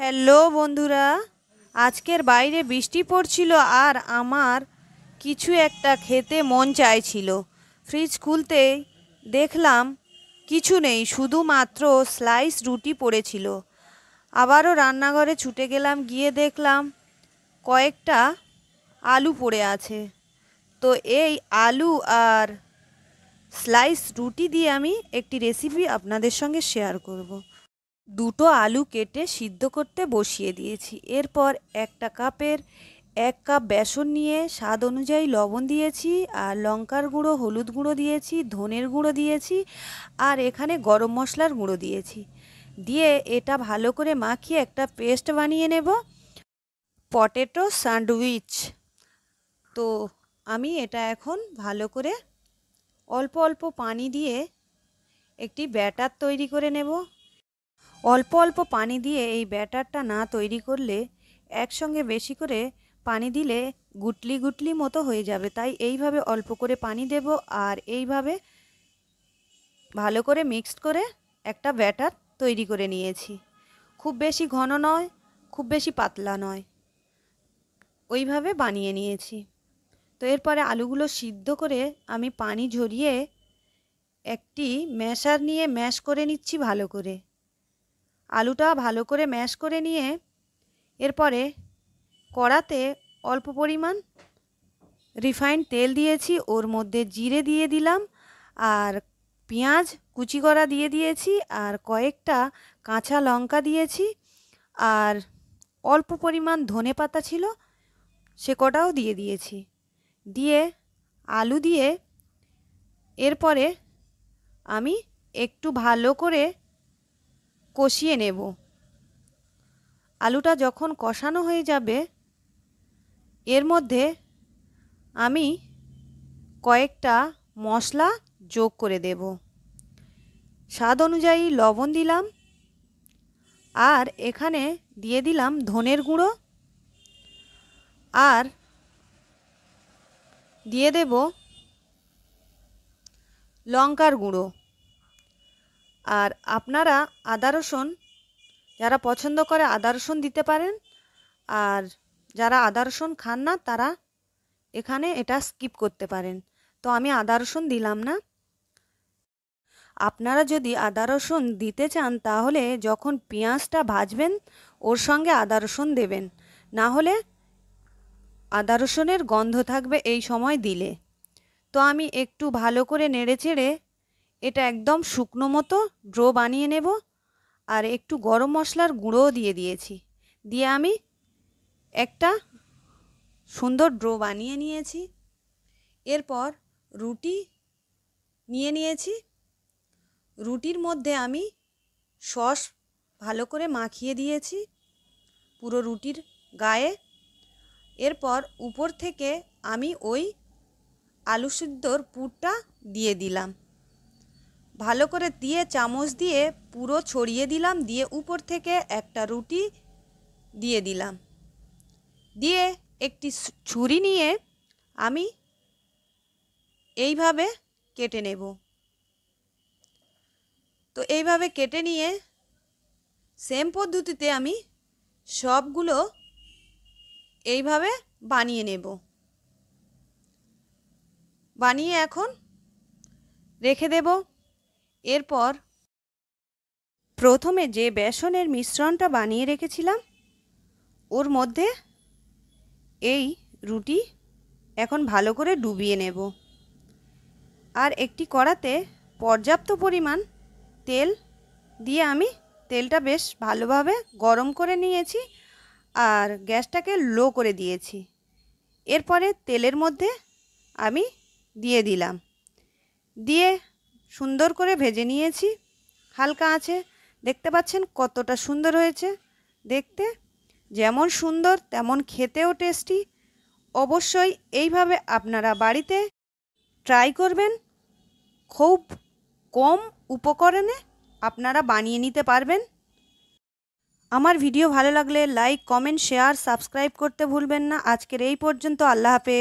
Hello বন্ধুরা, আজকের বাইরে বৃষ্টি পড়ছিল আর আমার কিছু একটা খেতে মন চাইছিল। ফ্রিজ খুলতেই দেখলাম কিছু নেই, শুধুমাত্র স্লাইস রুটি পড়েছিল। আবারও রান্নাঘরে ছুটে গেলাম, গিয়ে দেখলাম কয়েকটা আলু পড়ে আছে। তো এই আলু আর স্লাইস রুটি দিয়ে আমি একটি রেসিপি আপনাদের সঙ্গে শেয়ার করব। দুটো আলু কেটে সিদ্ধ করতে বসিয়ে দিয়েছি। এরপর একটা কাপের 1 কাপ বেসন নিয়ে স্বাদ অনুযায়ী লবণ দিয়েছি, আর লঙ্কার গুঁড়ো, হলুদ গুঁড়ো দিয়েছি, ধনের গুঁড়ো দিয়েছি, আর এখানে গরম মশলার গুঁড়ো দিয়েছি। দিয়ে এটা ভালো করে মাখিয়ে একটা পেস্ট বানিয়ে নেব, পটেটো স্যান্ডউইচ। তো আমি এটা এখন ভালো করে অল্প অল্প পানি দিয়ে একটি ব্যাটার তৈরি করে নেব। অল্প অল্প পানি দিয়ে এই ব্যাটারটা না তৈরি করলে একসঙ্গে বেশি করে পানি দিলে গুটলি গুটলি মতো হয়ে যাবে, তাই এইভাবে অল্প করে পানি দেব আর এইভাবে ভালো করে মিক্সড করে একটা ব্যাটার তৈরি করে নিয়েছি। খুব বেশি ঘন নয়, খুব বেশি পাতলা নয়, ওইভাবে বানিয়ে নিয়েছি। তো এরপরে আলুগুলো সিদ্ধ করে আমি পানি ঝরিয়ে একটি ম্যাশার নিয়ে ম্যাশ করে নিচ্ছি ভালো করে। আলুটা ভালো করে ম্যাশ করে নিয়ে এরপরে কড়াতে অল্প পরিমাণ রিফাইন্ড তেল দিয়েছি, ওর মধ্যে জিরে দিয়ে দিলাম, আর পেঁয়াজ কুচি করা দিয়ে দিয়েছি, আর কয়েকটা কাঁচা লঙ্কা দিয়েছি, আর অল্প পরিমাণ ধনে পাতা ছিল সে কটাও দিয়ে দিয়েছি। দিয়ে আলু দিয়ে এরপরে আমি একটু ভালো করে কষিয়ে নেব। আলুটা যখন কষানো হয়ে যাবে এর মধ্যে আমি কয়েকটা মশলা যোগ করে দেব। স্বাদ অনুযায়ী লবণ দিলাম, আর এখানে দিয়ে দিলাম ধনের গুঁড়ো, আর দিয়ে দেব লঙ্কার গুঁড়ো। আর আপনারা আদা রসুন যারা পছন্দ করে আদা রসুন দিতে পারেন, আর যারা আদা রসুন খান না তারা এখানে এটা স্কিপ করতে পারেন। তো আমি আদা রসুন দিলাম না। আপনারা যদি আদা রসুন দিতে চান তাহলে যখন পেঁয়াজটা ভাজবেন ওর সঙ্গে আদা রসুন দেবেন, না হলে আদা রসুনের গন্ধ থাকবে এই সময় দিলে। তো আমি একটু ভালো করে নেড়েচেড়ে এটা একদম শুকনো মতো ড্রো বানিয়ে নেব, আর একটু গরম মশলার গুঁড়োও দিয়ে দিয়েছি। দিয়ে আমি একটা সুন্দর ড্রো বানিয়ে নিয়েছি। এরপর রুটি নিয়ে নিয়েছি, রুটির মধ্যে আমি সস ভালো করে মাখিয়ে দিয়েছি পুরো রুটির গায়ে। এরপর উপর থেকে আমি ওই আলু সিদ্ধর পুরটা দিয়ে দিলাম, ভালো করে দিয়ে চামচ দিয়ে পুরো ছড়িয়ে দিলাম। দিয়ে উপর থেকে একটা রুটি দিয়ে দিলাম, দিয়ে একটি ছুরি নিয়ে আমি এইভাবে কেটে নেব। তো এইভাবে কেটে নিয়ে সেম পদ্ধতিতে আমি সবগুলো এইভাবে বানিয়ে নেব। বানিয়ে এখন রেখে দেব। এরপর প্রথমে যে বেসনের মিশ্রণটা বানিয়ে রেখেছিলাম ওর মধ্যে এই রুটি এখন ভালো করে ডুবিয়ে নেব। আর একটি কড়াতে পর্যাপ্ত পরিমাণ তেল দিয়ে আমি তেলটা বেশ ভালোভাবে গরম করে নিয়েছি, আর গ্যাসটাকে লো করে দিয়েছি। এরপরে তেলের মধ্যে আমি দিয়ে দিলাম, দিয়ে সুন্দর করে ভেজে নিয়েছি হালকা আঁচে। দেখতে পাচ্ছেন কতটা সুন্দর হয়েছে দেখতে, যেমন সুন্দর তেমন খেতেও টেস্টি। অবশ্যই এইভাবে আপনারা বাড়িতে ট্রাই করবেন। খুব কম উপকরণে আপনারা বানিয়ে নিতে পারবেন। আমার ভিডিও ভালো লাগলে লাইক, কমেন্ট, শেয়ার, সাবস্ক্রাইব করতে ভুলবেন না। আজকের এই পর্যন্ত। আল্লাহ হাফেজ।